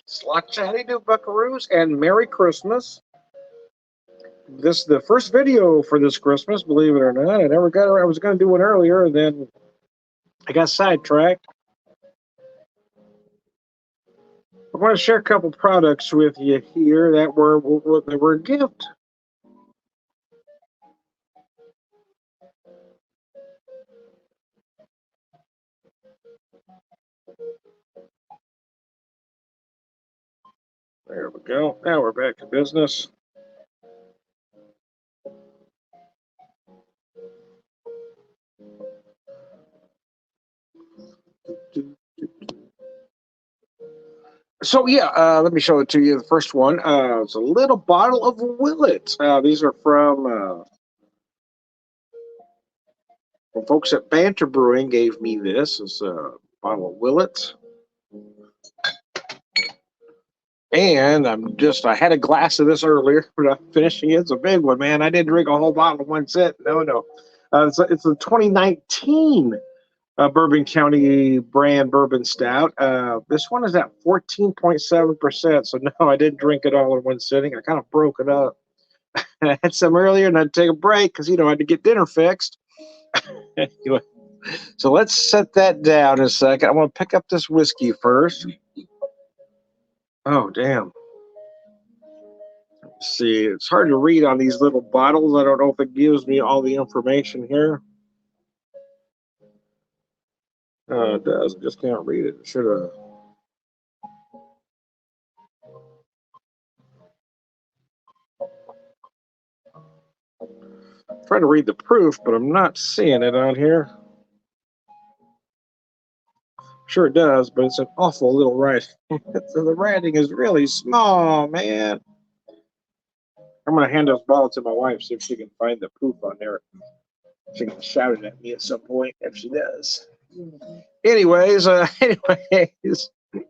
Slot Chatty do buckaroos and Merry Christmas. This is the first video for this Christmas, believe it or not. I never got around. I was going to do one earlier, and then I got sidetracked. I want to share a couple products with you here that were a gift. There we go. Now we're back to business. So yeah, let me show it to you. The first one, it's a little bottle of Willet. These are from folks at Banter Brewing. Gave me this. It's a bottle of Willet. And I had a glass of this earlier, but I'm finishing it. It's a big one, man. I didn't drink a whole bottle in one sit. No. It's a 2019 Bourbon County brand bourbon stout. This one is at 14.7%. So no, I didn't drink it all in one sitting. I kind of broke it up. I had some earlier and I'd take a break because, I had to get dinner fixed. Anyway, so let's set that down in a second. I want to pick up this whiskey first. Oh, damn. Let's see, it's hard to read on these little bottles. I don't know if it gives me all the information here. It does. I just can't read it. It should have. Try to read the proof, but I'm not seeing it on here. Sure it does, but it's an awful little writing. So the writing is really small, man. I'm going to hand this bottle to my wife, see if she can find the proof on there. She can shout it at me at some point if she does. Anyways, I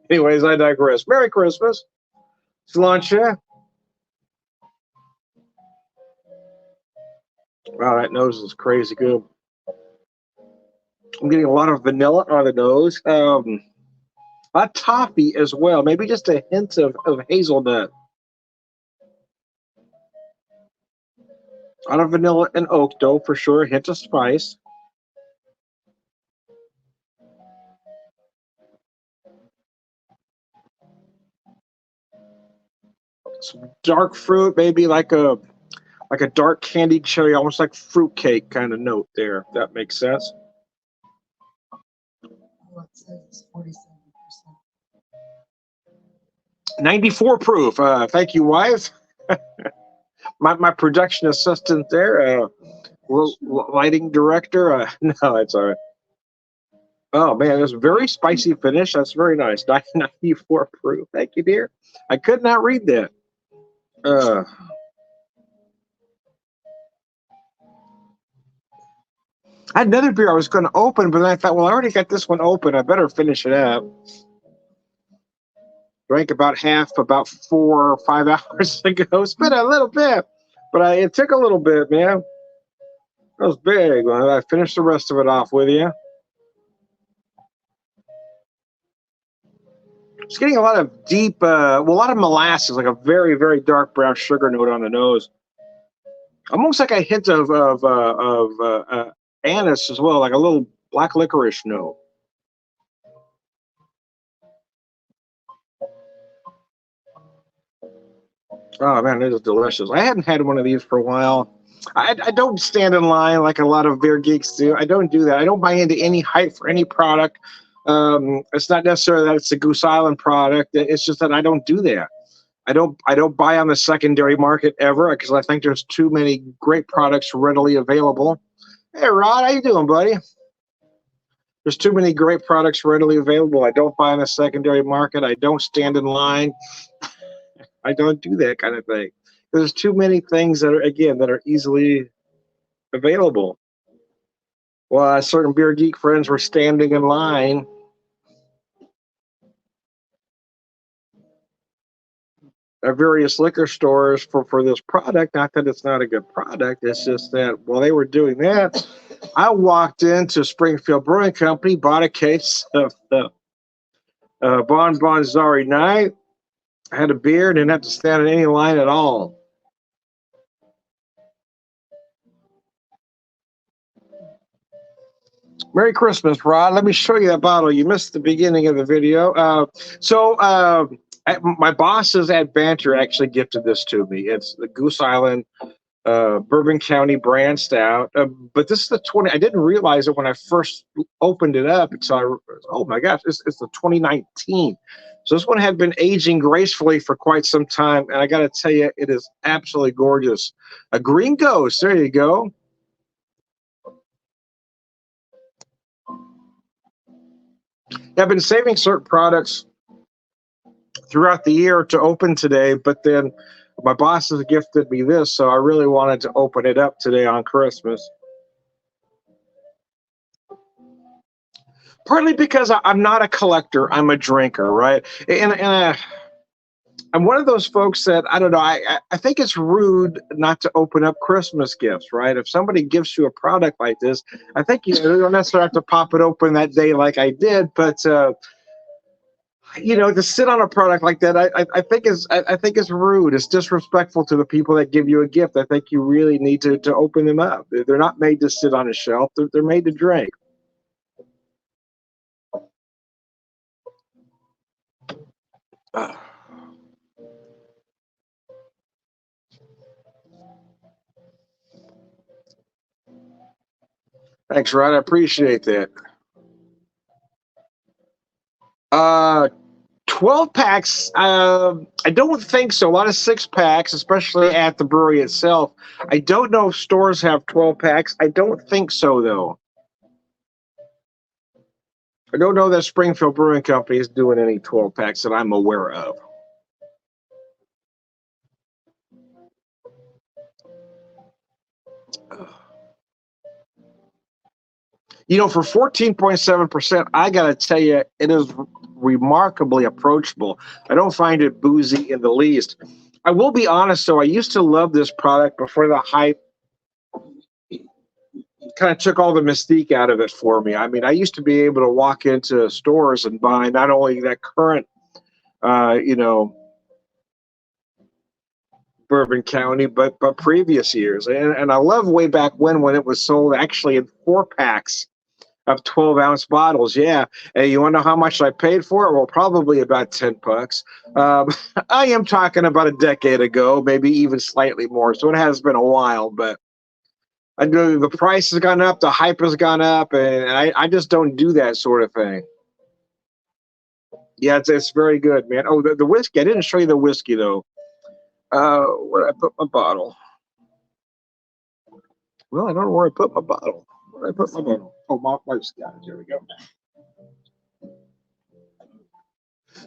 digress. Merry Christmas. Sláinte. Wow, that nose is crazy good. I'm getting a lot of vanilla on the nose. A lot of toffee as well. Maybe just a hint of hazelnut. A lot of vanilla and oak dough for sure. A hint of spice. Some dark fruit, maybe like a dark candied cherry, almost like fruitcake kind of note there. If that makes sense. Well, it says 47%. 94 proof. Thank you, wife. my production assistant there, lighting director. No, it's all right. Oh man, it's very spicy finish. That's very nice. 94 proof. Thank you, dear. I could not read that. I had another beer I was going to open, but then I thought, well, I already got this one open. I better finish it up. Drank about half about 4 or 5 hours ago. It's been a little bit, but it took a little bit, man. It was big. Well, I finished the rest of it off with you. It's getting a lot of deep, a lot of molasses, like a very, very dark brown sugar note on the nose. Almost like a hint of anise as well, like a little black licorice note. Oh man, it is delicious. I hadn't had one of these for a while. I don't stand in line like a lot of beer geeks do. I don't do that. I don't buy into any hype for any product. It's not necessarily that it's a Goose Island product. It's just that I don't do that. I don't buy on the secondary market ever because I think there's too many great products readily available. Hey Rod, how you doing, buddy? There's too many great products readily available. I don't buy on the secondary market. I don't stand in line. I don't do that kind of thing. There's too many things that are easily available. Well, certain beer geek friends were standing in line at various liquor stores for this product. Not that it's not a good product. It's just that while they were doing that, I walked into Springfield Brewing Company, bought a case of Bon Zari Night, I had a beer, didn't have to stand in any line at all. Merry Christmas, Rod. Let me show you that bottle. You missed the beginning of the video. My bosses at Banter actually gifted this to me. It's the Goose Island Bourbon County brand stout. But this is the 20. I didn't realize it when I first opened it up. Oh my gosh, it's the 2019. So this one had been aging gracefully for quite some time. And I got to tell you, it is absolutely gorgeous. A green ghost. There you go. I've been saving certain products throughout the year to open today, but then my bosses gifted me this, so I really wanted to open it up today on Christmas. Partly because I'm not a collector, I'm a drinker, right? I'm one of those folks that I don't know. I think it's rude not to open up Christmas gifts, right? If somebody gives you a product like this, I think you don't necessarily have to pop it open that day like I did, but to sit on a product like that, I think is rude. It's disrespectful to the people that give you a gift. I think you really need to open them up. They're not made to sit on a shelf. They're made to drink. Thanks, Rod. I appreciate that. 12 packs. I don't think so. A lot of 6 packs, especially at the brewery itself. I don't know if stores have 12 packs. I don't think so, though. I don't know that Springfield Brewing Company is doing any 12 packs that I'm aware of. For 14.7%, I got to tell you, it is remarkably approachable. I don't find it boozy in the least. I will be honest, though, I used to love this product before the hype kind of took all the mystique out of it for me. I mean, I used to be able to walk into stores and buy not only that current, uh, you know, Bourbon County, but previous years. And I love way back when it was sold actually in 4 packs of 12-ounce bottles. Yeah. Hey, you want to know how much I paid for it? Well, probably about $10. Um, I am talking about a decade ago, maybe even slightly more. So it has been a while, but I know the price has gone up, the hype has gone up, and I just don't do that sort of thing. Yeah, it's very good, man. Oh, the whiskey. I didn't show you the whiskey, though. Where did I put my bottle? Well, I don't know where I put my bottle. Where did I put my bottle? Oh, my wife's got it. There we go.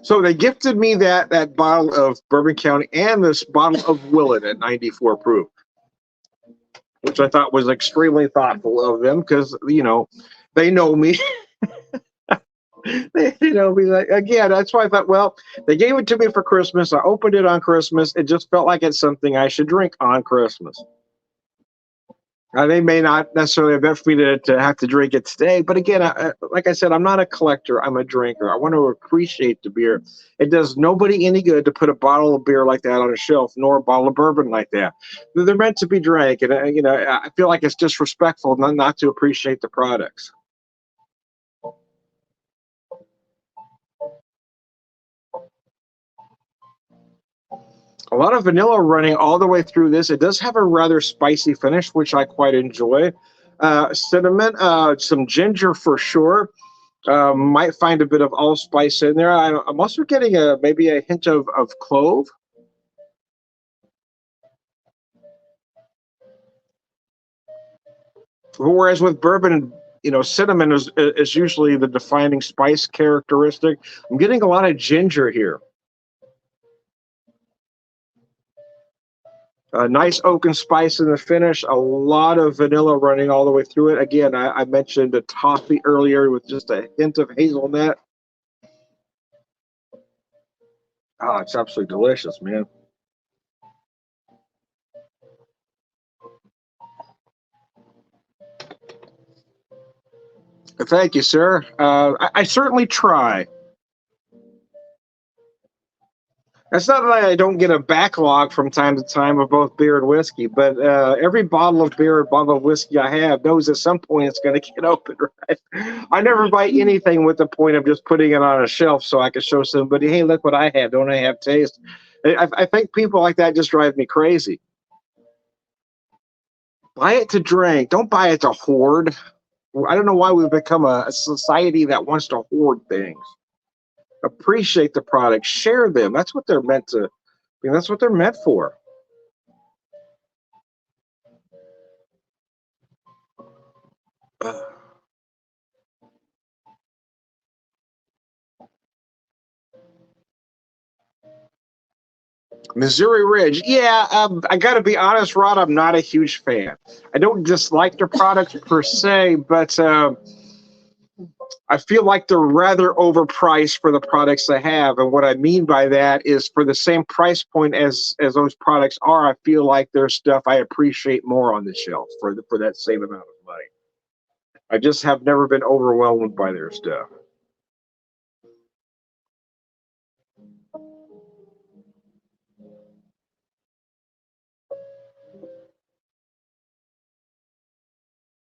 So they gifted me that bottle of Bourbon County and this bottle of Willet at 94 proof, which I thought was extremely thoughtful of them because they know me. They know me. Like, again, that's why I thought, well, they gave it to me for Christmas. I opened it on Christmas. It just felt like it's something I should drink on Christmas. They may not necessarily have me to have to drink it today, but again, like I said, I'm not a collector. I'm a drinker. I want to appreciate the beer. It does nobody any good to put a bottle of beer like that on a shelf, nor a bottle of bourbon like that. They're meant to be drank, and I feel like it's disrespectful not to appreciate the products. A lot of vanilla running all the way through this. It does have a rather spicy finish, which I quite enjoy. Cinnamon, some ginger for sure. Might find a bit of allspice in there. I'm also getting maybe a hint of clove. Whereas with bourbon, cinnamon is usually the defining spice characteristic. I'm getting a lot of ginger here. A nice oak and spice in the finish. A lot of vanilla running all the way through it. Again, I mentioned a toffee earlier with just a hint of hazelnut. Oh, it's absolutely delicious, man. Thank you, sir. I certainly try. It's not like I don't get a backlog from time to time of both beer and whiskey, but every bottle of beer and bottle of whiskey I have knows at some point it's going to get opened, right? I never buy anything with the point of just putting it on a shelf so I can show somebody, hey, look what I have. Don't I have taste? I think people like that just drive me crazy. Buy it to drink. Don't buy it to hoard. I don't know why we've become a society that wants to hoard things. Appreciate the product. Share them. That's what they're meant to. I mean, that's what they're meant for. Missouri Ridge. Yeah, I got to be honest, Rod. I'm not a huge fan. I don't dislike their products per se, but I feel like they're rather overpriced for the products they have. And what I mean by that is for the same price point as those products are, I feel like there's stuff I appreciate more on the shelf for that same amount of money. I just have never been overwhelmed by their stuff.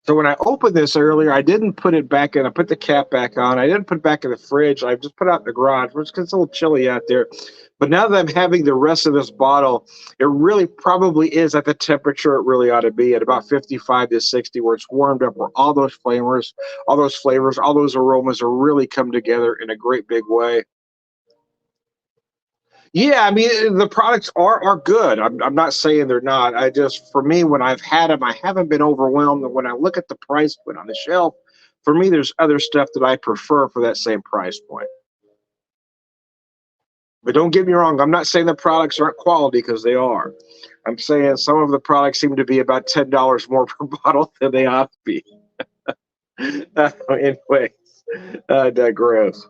So when I opened this earlier, I didn't put it back in. I put the cap back on. I didn't put it back in the fridge. I just put it out in the garage, which is a little chilly out there. But now that I'm having the rest of this bottle, it really probably is at the temperature it really ought to be at about 55 to 60, where it's warmed up, where all those aromas are really come together in a great big way. Yeah, I mean the products are good. I'm not saying they're not. I just for me when I've had them, I haven't been overwhelmed. And when I look at the price point on the shelf, for me there's other stuff that I prefer for that same price point. But don't get me wrong, I'm not saying the products aren't quality because they are. I'm saying some of the products seem to be about $10 more per bottle than they ought to be. Anyway, I digress.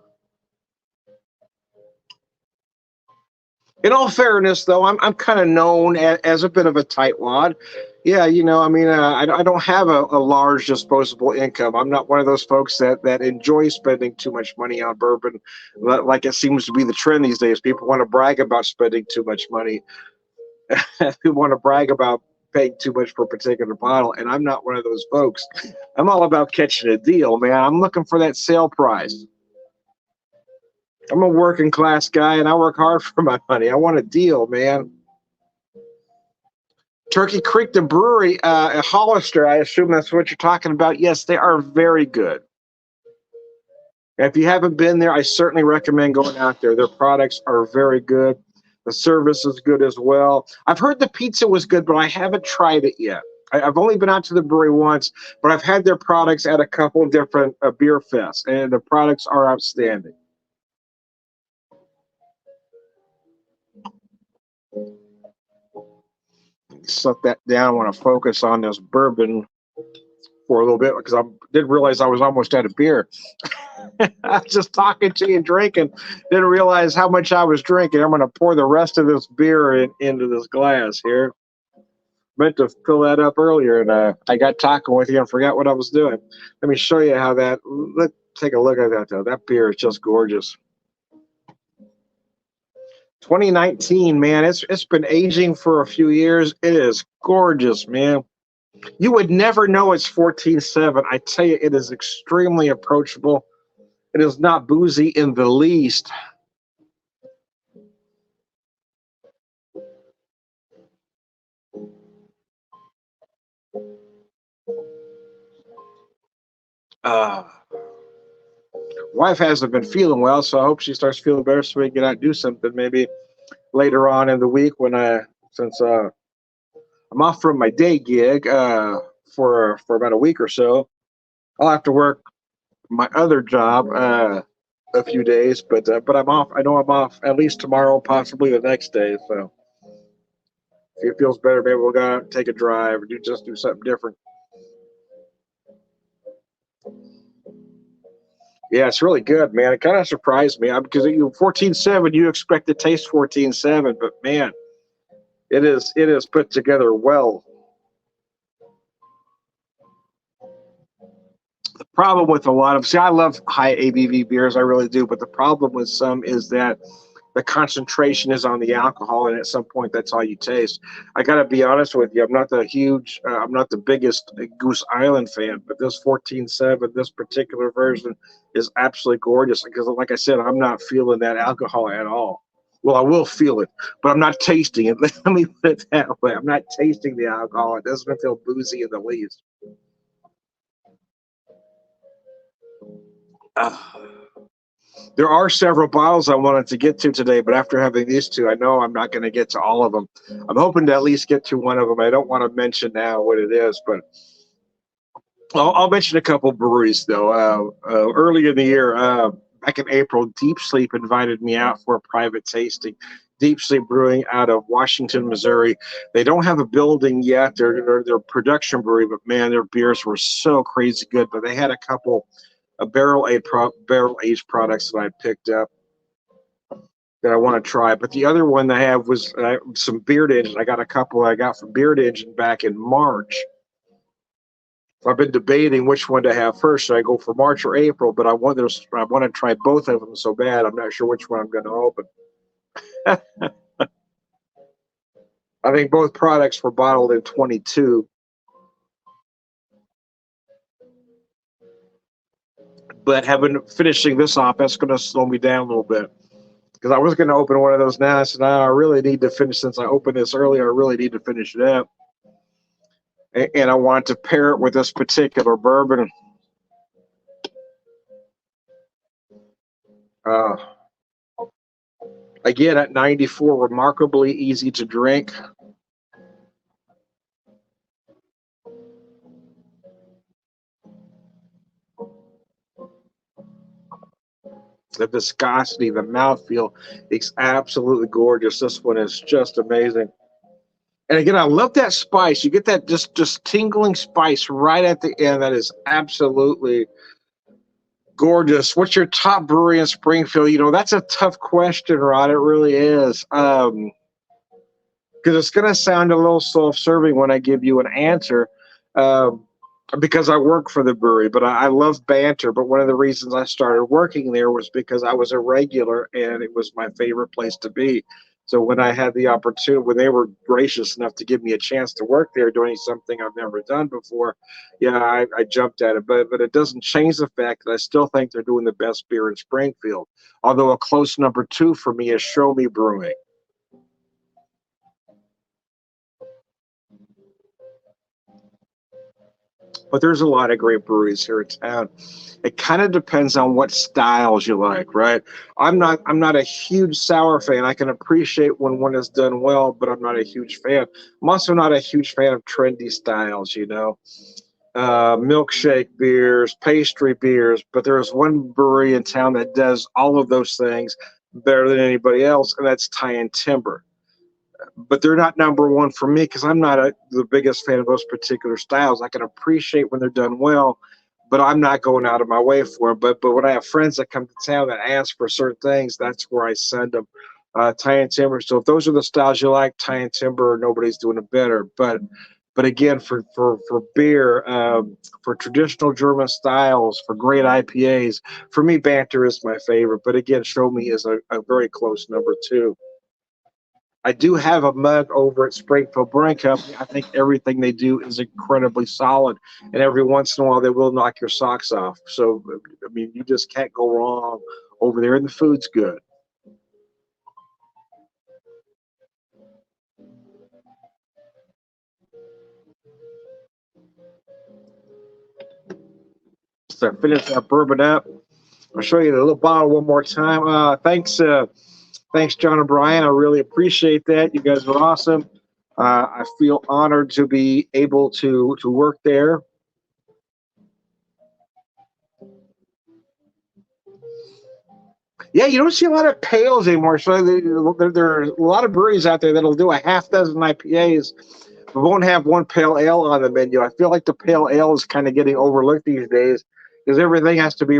In all fairness, though, I'm kind of known as a bit of a tightwad. Yeah, I mean, I don't have a large disposable income. I'm not one of those folks that enjoy spending too much money on bourbon, like it seems to be the trend these days. People want to brag about spending too much money. People want to brag about paying too much for a particular bottle, and I'm not one of those folks. I'm all about catching a deal, man. I'm looking for that sale price. I'm a working class guy, and I work hard for my money. I want a deal, man. Turkey Creek, the brewery, Hollister, I assume that's what you're talking about. Yes, they are very good. If you haven't been there, I certainly recommend going out there. Their products are very good. The service is good as well. I've heard the pizza was good, but I haven't tried it yet. I've only been out to the brewery once, but I've had their products at a couple of different beer fests, and the products are outstanding. Set that down. I want to focus on this bourbon for a little bit because I didn't realize I was almost out of beer. I was just talking to you and drinking, didn't realize how much I was drinking. I'm going to pour the rest of this beer into this glass here. Meant to fill that up earlier, and I got talking with you and forgot what I was doing. Let me show you how that. Let's take a look at that, though. That beer is just gorgeous. 2019, man. It's been aging for a few years. It is gorgeous, man. You would never know it's 14.7. I tell you, it is extremely approachable. It is not boozy in the least. Uh, Wife hasn't been feeling well, so I hope she starts feeling better so we can get out and do something maybe later on in the week since I'm off from my day gig for about a week or so. I'll have to work my other job a few days, but I'm off. I know I'm off at least tomorrow, possibly the next day. So if it feels better, maybe we'll go out and take a drive or do something different. Yeah, it's really good, man. It kind of surprised me because you 14.7, you expect to taste 14.7, but man, it is put together well. The problem with a lot of see, I love high ABV beers, I really do, but the problem with some is that the concentration is on the alcohol, and at some point, that's all you taste. I got to be honest with you. I'm not the biggest Goose Island fan, but this 14.7, this particular version, is absolutely gorgeous. Because, like I said, I'm not feeling that alcohol at all. Well, I will feel it, but I'm not tasting it. Let me put it that way. I'm not tasting the alcohol. It doesn't feel boozy in the least. Uh, There are several bottles I wanted to get to today, but after having these two, I know I'm not going to get to all of them. I'm hoping to at least get to one of them. I don't want to mention now what it is, but I'll mention a couple breweries, though. Early in the year, back in April, Deep Sleep invited me out for a private tasting. Deep Sleep Brewing out of Washington, Missouri. They don't have a building yet. They're a production brewery, but man, their beers were so crazy good. But they had a couple barrel aged products that I picked up that I want to try. But the other one they have was some Beard Engine. I got a couple I got from Beard Engine back in March. So I've been debating which one to have first. Should I go for March or April? But I want to try both of them so bad. I'm not sure which one I'm going to open. I think both products were bottled in 22. But finishing this off, that's going to slow me down a little bit. Because I was going to open one of those now. I said, no, I really need to finish, since I opened this earlier, I really need to finish it up. And I wanted to pair it with this particular bourbon. Uh, Again, at 94, remarkably easy to drink. The viscosity, the mouthfeel, it's absolutely gorgeous. This one is just amazing. And again, I love that spice. You get that just tingling spice right at the end. That is absolutely gorgeous. What's your top brewery in Springfield? That's a tough question, Rod. It really is. Because it's going to sound a little self-serving when I give you an answer, um, because I work for the brewery. But I love banter. But one of the reasons I started working there was because I was a regular, and it was my favorite place to be. So when I had the opportunity, when they were gracious enough to give me a chance to work there doing something I've never done before, yeah, I jumped at it. But it doesn't change the fact that I still think they're doing the best beer in Springfield. Although a close number two for me is Show Me Brewing. But there's a lot of great breweries here in town. It kind of depends on what styles you like, right? I'm not a huge sour fan. I can appreciate when one is done well, but I'm not a huge fan. I'm also not a huge fan of trendy styles. Milkshake beers, pastry beers. But there's one brewery in town that does all of those things better than anybody else, and that's Tie and Timber. But they're not number one for me because I'm not the biggest fan of those particular styles. I can appreciate when they're done well, but I'm not going out of my way for them. But when I have friends that come to town that ask for certain things, that's where I send them. Tie and Timber. So if those are the styles you like, Tie and Timber, nobody's doing it better. But again, for beer, for traditional German styles, for great IPAs, for me, Banter is my favorite. But again, Show Me is a very close number two. I do have a mug over at Springfield Brewing Company. I think everything they do is incredibly solid, and every once in a while they will knock your socks off. So, I mean, you just can't go wrong over there, and the food's good. So, finish that bourbon up. I'll show you the little bottle one more time. Thanks, John and Brian. I really appreciate that. You guys are awesome. I feel honored to be able to work there. Yeah, you don't see a lot of pales anymore. So there are a lot of breweries out there that'll do a half dozen IPAs, but won't have one pale ale on the menu. I feel like the pale ale is kind of getting overlooked these days because everything has to be,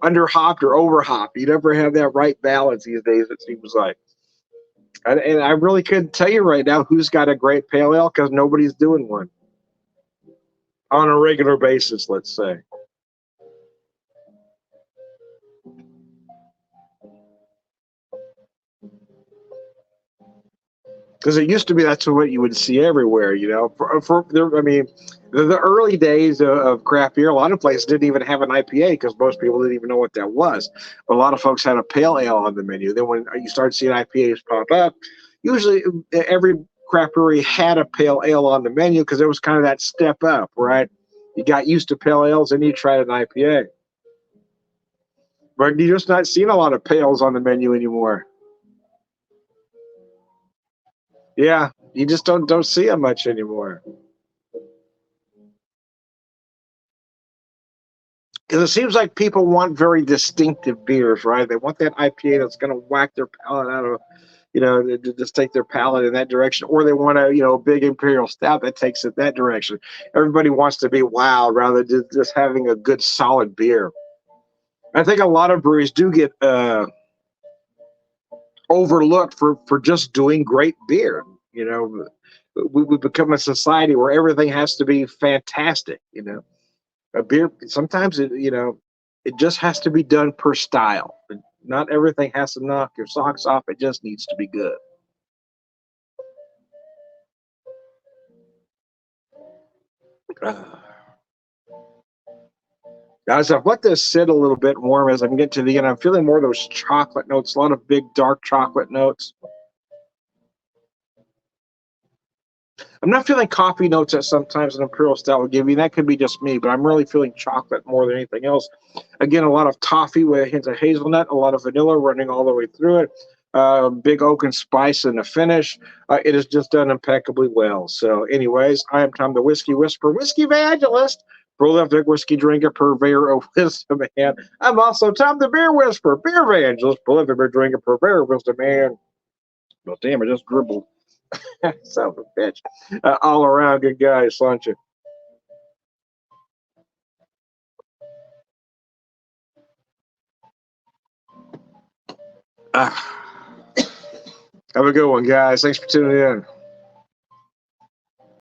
under hopped or over hopped. You never have that right balance these days, it seems like. And I really couldn't tell you right now who's got a great pale ale because nobody's doing one on a regular basis, let's say. because it used to be that's what you would see everywhere. You know, I mean, the early days of craft beer, a lot of places didn't even have an IPA because most people didn't even know what that was. But a lot of folks had a pale ale on the menu. Then when you start seeing IPAs pop up, usually every craft brewery had a pale ale on the menu because it was kind of that step up, right? You got used to pale ales and you tried an IPA. But you're just not seeing a lot of pales on the menu anymore. Yeah, you just don't see them much anymore. Because it seems like people want very distinctive beers, right? They want that IPA that's going to whack their palate out of, to just take their palate in that direction, or they want a big imperial stout that takes it that direction. Everybody wants to be wild rather than just having a good solid beer. I think a lot of breweries do get overlooked for just doing great beer. We become a society where everything has to be fantastic. A beer sometimes it just has to be done per style. Not everything has to knock your socks off. It just needs to be good. Guys, I've let this sit a little bit warm as I'm getting to the end. I'm feeling more of those chocolate notes, a lot of big dark chocolate notes. I'm not feeling coffee notes that sometimes an imperial stout will give you. That could be just me, but I'm really feeling chocolate more than anything else. Again, a lot of toffee with hints of hazelnut, a lot of vanilla running all the way through it. Big oak and spice in the finish. It is just done impeccably well. So, anyways, I am Tom the Whiskey Whisperer, Whiskey Evangelist, prolific whiskey drinker, purveyor of wisdom, and I'm also Tom the Beer Whisperer, beer evangelist, prolific beer drinker, purveyor of wisdom, and well, damn, I just dribbled. Son of a bitch. All around good guy, aren't you? Ah, have a good one, guys. Thanks for tuning in.